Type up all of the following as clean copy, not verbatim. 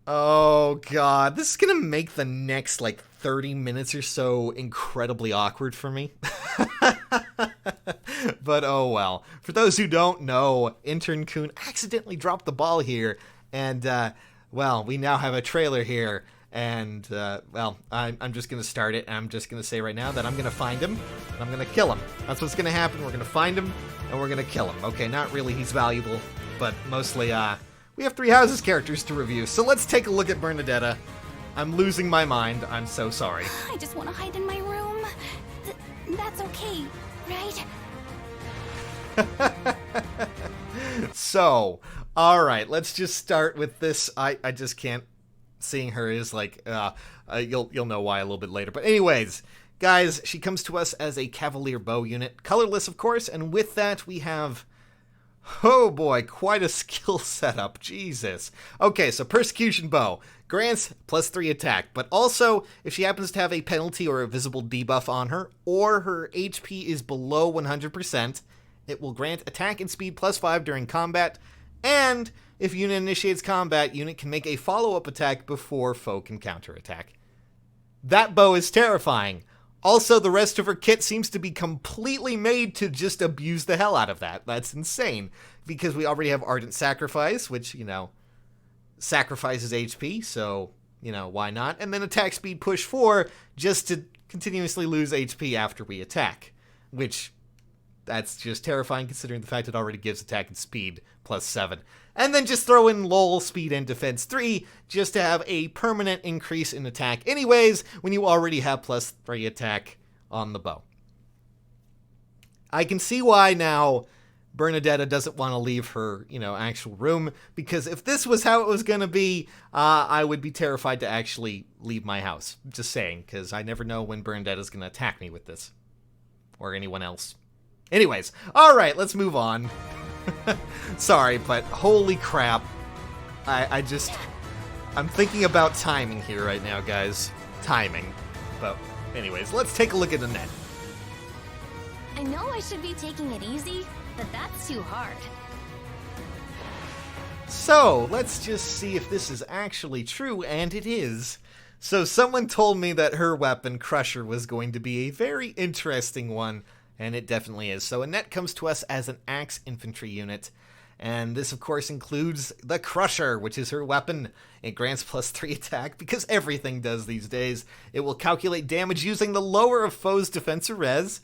Oh god, this is gonna make the next like 30 minutes or so incredibly awkward for me. But oh well. For those who don't know, Intern-kun accidentally dropped the ball here, and well, we now have a trailer here. And, well, I'm just going to start it, and I'm just going to say right now that I'm going to find him, and I'm going to kill him. That's what's going to happen. We're going to find him, and we're going to kill him. Okay, not really, he's valuable, but mostly, we have Three Houses characters to review, so let's take a look at Bernadetta. I'm losing my mind. I'm so sorry. I just want to hide in my room. That's okay, right? So, alright, let's just start with this. I just can't. Seeing her is like, you'll know why a little bit later. But anyways, guys, she comes to us as a Cavalier Bow unit. Colorless, of course, and with that we have, oh boy, quite a skill setup. Jesus. Okay, so Persecution Bow. Grants +3 attack, but also, if she happens to have a penalty or a visible debuff on her, or her HP is below 100%, it will grant attack and speed +5 during combat, and if unit initiates combat, unit can make a follow-up attack before foe can counterattack. That bow is terrifying. Also, the rest of her kit seems to be completely made to just abuse the hell out of that. That's insane. Because we already have Ardent Sacrifice, which, sacrifices HP, so, why not? And then attack speed push 4, just to continuously lose HP after we attack. Which, that's just terrifying considering the fact it already gives attack and speed +7. And then just throw in LOL, speed, and defense 3 just to have a permanent increase in attack anyways when you already have +3 attack on the bow. I can see why now Bernadetta doesn't want to leave her, actual room, because if this was how it was going to be, I would be terrified to actually leave my house. Just saying, because I never know when Bernadetta's going to attack me with this. Or anyone else. Anyways, alright, let's move on. Sorry, but holy crap. I'm thinking about timing here right now, guys. Timing. But anyways, let's take a look at Annette. I know I should be taking it easy, but that's too hard. So, let's just see if this is actually true, and it is. So, someone told me that her weapon, Crusher, was going to be a very interesting one, and it definitely is. So Annette comes to us as an Axe Infantry unit, and this of course includes the Crusher, which is her weapon. It grants +3 attack, because everything does these days. It will calculate damage using the lower of foe's defense or res.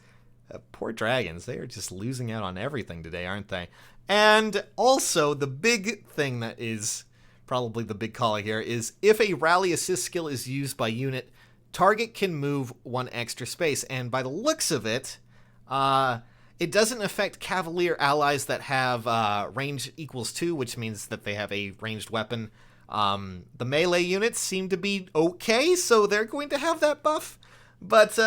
Poor dragons, they are just losing out on everything today, aren't they? And also, the big thing that is probably the big call here is if a rally assist skill is used by unit, target can move 1 extra space, and by the looks of it, it doesn't affect Cavalier allies that have range =2, which means that they have a ranged weapon. The melee units seem to be okay, so they're going to have that buff. But,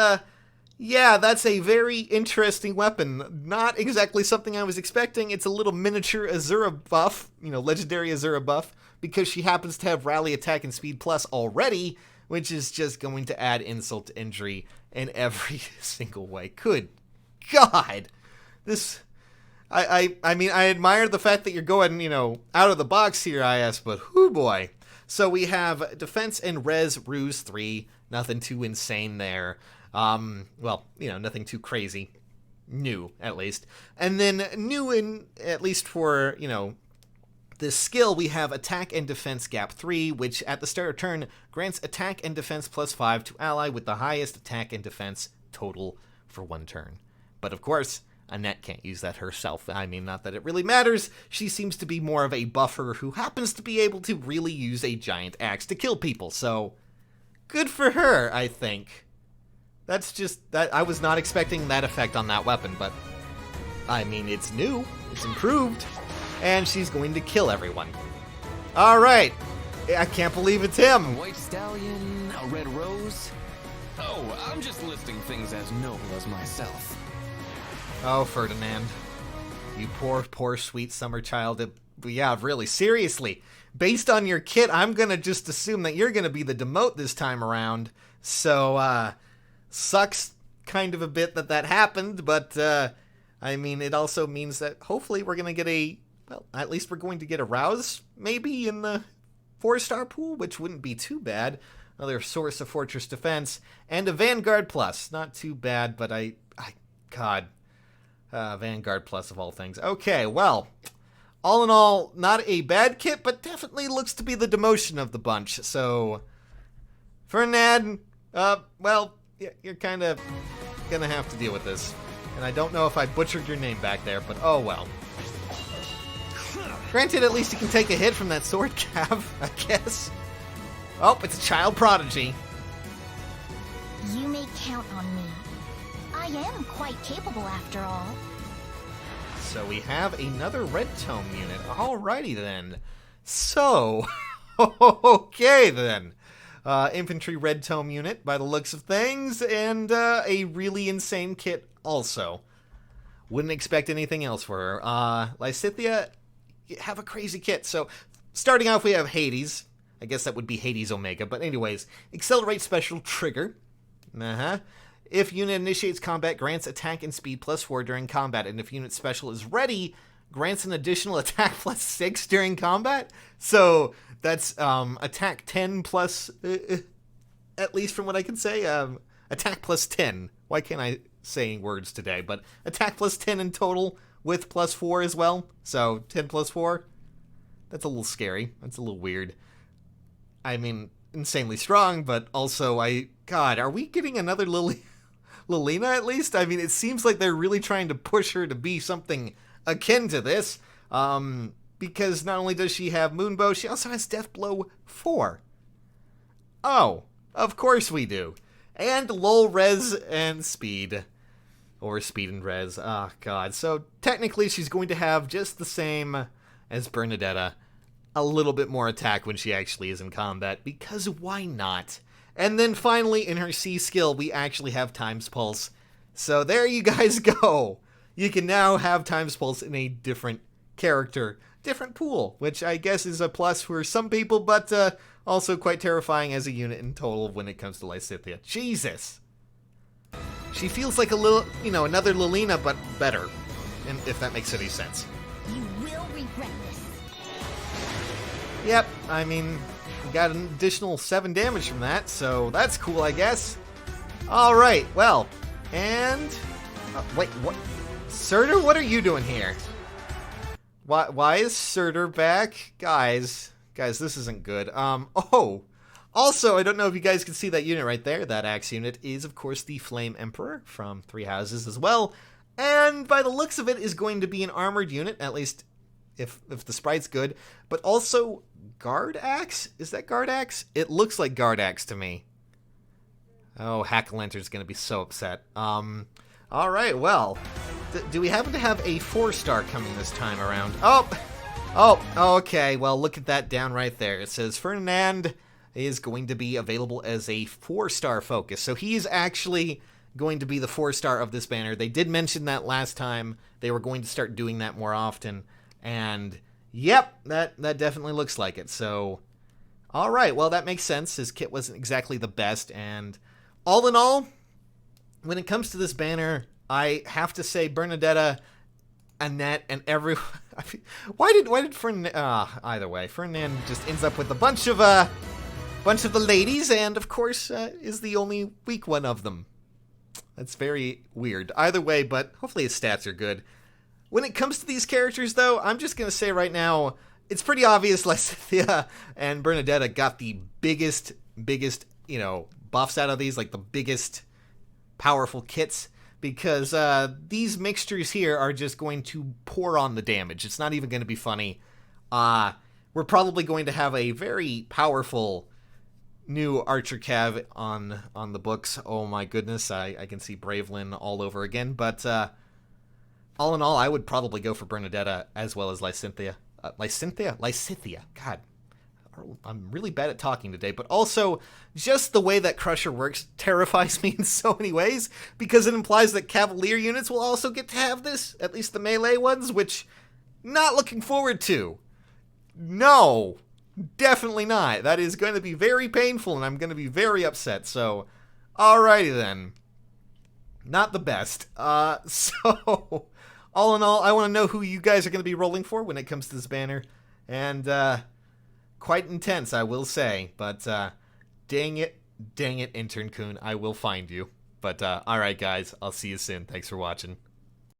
yeah, that's a very interesting weapon. Not exactly something I was expecting. It's a little miniature Azura buff, legendary Azura buff, because she happens to have rally attack and speed plus already, which is just going to add insult to injury in every single way. Good God, this, I mean, I admire the fact that you're going, out of the box here, IS, but whoo boy. So we have defense and res ruse 3, nothing too insane there. Well, nothing too crazy. New, at least. And then new in, at least for, this skill, we have attack and defense gap 3, which at the start of turn grants attack and defense +5 to ally with the highest attack and defense total for 1 turn. But of course, Annette can't use that herself. I mean, not that it really matters. She seems to be more of a buffer who happens to be able to really use a giant axe to kill people. So, good for her, I think. That's just, that I was not expecting that effect on that weapon, but I mean, it's new, it's improved, and she's going to kill everyone. Alright, I can't believe it's him. A white stallion, a red rose. Oh, I'm just listing things as noble as myself. Oh, Ferdinand. You poor, poor, sweet summer child. Yeah, really, seriously. Based on your kit, I'm gonna just assume that you're gonna be the demote this time around. So, sucks kind of a bit that happened, but, I mean, it also means that hopefully we're gonna get well, at least we're going to get a Rouse, maybe, in the 4-star pool, which wouldn't be too bad. Another source of Fortress Defense, and a Vanguard Plus. Not too bad, but God. Vanguard Plus of all things. Okay, well, all in all, not a bad kit, but definitely looks to be the demotion of the bunch. So, Ferdinand, well, you're kind of gonna have to deal with this. And I don't know if I butchered your name back there, but oh well. Granted, at least you can take a hit from that sword cav, I guess. Oh, it's a child prodigy. You may count on me. I am quite capable after all. So we have another red tome unit. Alrighty then. So, okay then. Infantry red tome unit by the looks of things, and a really insane kit also. Wouldn't expect anything else for her. Lysithea, you have a crazy kit. So, starting off we have Hades. I guess that would be Hades Omega, but anyways. Accelerate special trigger. If unit initiates combat, grants attack and speed +4 during combat, and if unit special is ready, grants an additional attack +6 during combat. So that's attack 10 plus, at least from what I can say, attack +10. Why can't I say words today? But attack +10 in total with +4 as well. So 10 +4. That's a little scary. That's a little weird. I mean, insanely strong, but also God, are we getting another Lilina at least? I mean, it seems like they're really trying to push her to be something akin to this. Because not only does she have Moonbow, she also has Deathblow 4. Oh, of course we do. And lull, res, and speed. Or speed and res. Oh, God. So, technically, she's going to have just the same as Bernadetta. A little bit more attack when she actually is in combat, because why not? And then finally, in her C skill, we actually have Times Pulse. So there you guys go. You can now have Times Pulse in a different character, different pool, which I guess is a plus for some people, but also quite terrifying as a unit in total when it comes to Lysithea. Jesus! She feels like a little, another Lilina, but better, and if that makes any sense. You will regret this. Yep, I mean, we got an additional 7 damage from that, so that's cool, I guess. Alright, well, and... wait, what? Surtur, what are you doing here? Why is Surtur back? Guys, this isn't good. Also, I don't know if you guys can see that unit right there. That axe unit is, of course, the Flame Emperor from Three Houses as well. And by the looks of it, is going to be an armored unit, at least if the sprite's good. But also, Guard Axe? Is that Guard Axe? It looks like Guard Axe to me. Oh, Hack-O-Lantern's going to be so upset. Alright, well, do we happen to have a 4-star coming this time around? Oh, okay, well, look at that down right there. It says Ferdinand is going to be available as a 4-star focus. So he's actually going to be the 4-star of this banner. They did mention that last time. They were going to start doing that more often. And, yep, that definitely looks like it. So, alright, well, that makes sense. His kit wasn't exactly the best. And all in all, when it comes to this banner, I have to say Bernadetta, Annette, and everyone... why did Ferdinand... either way, Ferdinand just ends up with a bunch of the ladies, and of course is the only weak one of them. That's very weird. Either way, but hopefully his stats are good. When it comes to these characters, though, I'm just going to say right now, it's pretty obvious Lysithea and Bernadetta got the biggest, buffs out of these, like the biggest powerful kits, because these mixtures here are just going to pour on the damage. It's not even going to be funny. We're probably going to have a very powerful new Archer Cav on the books. Oh my goodness, I can see Bravelyn all over again, but all in all, I would probably go for Bernadetta as well as Lysithea. Lysithea. God, I'm really bad at talking today, but also just the way that Crusher works terrifies me in so many ways, because it implies that Cavalier units will also get to have this, at least the melee ones, which not looking forward to. No, definitely not. That is going to be very painful, and I'm going to be very upset. So, alrighty then. Not the best. So, all in all, I want to know who you guys are going to be rolling for when it comes to this banner. And, of quite intense, I will say. But dang it, Intern-kun, I will find you. But alright guys, I'll see you soon. Thanks for watching.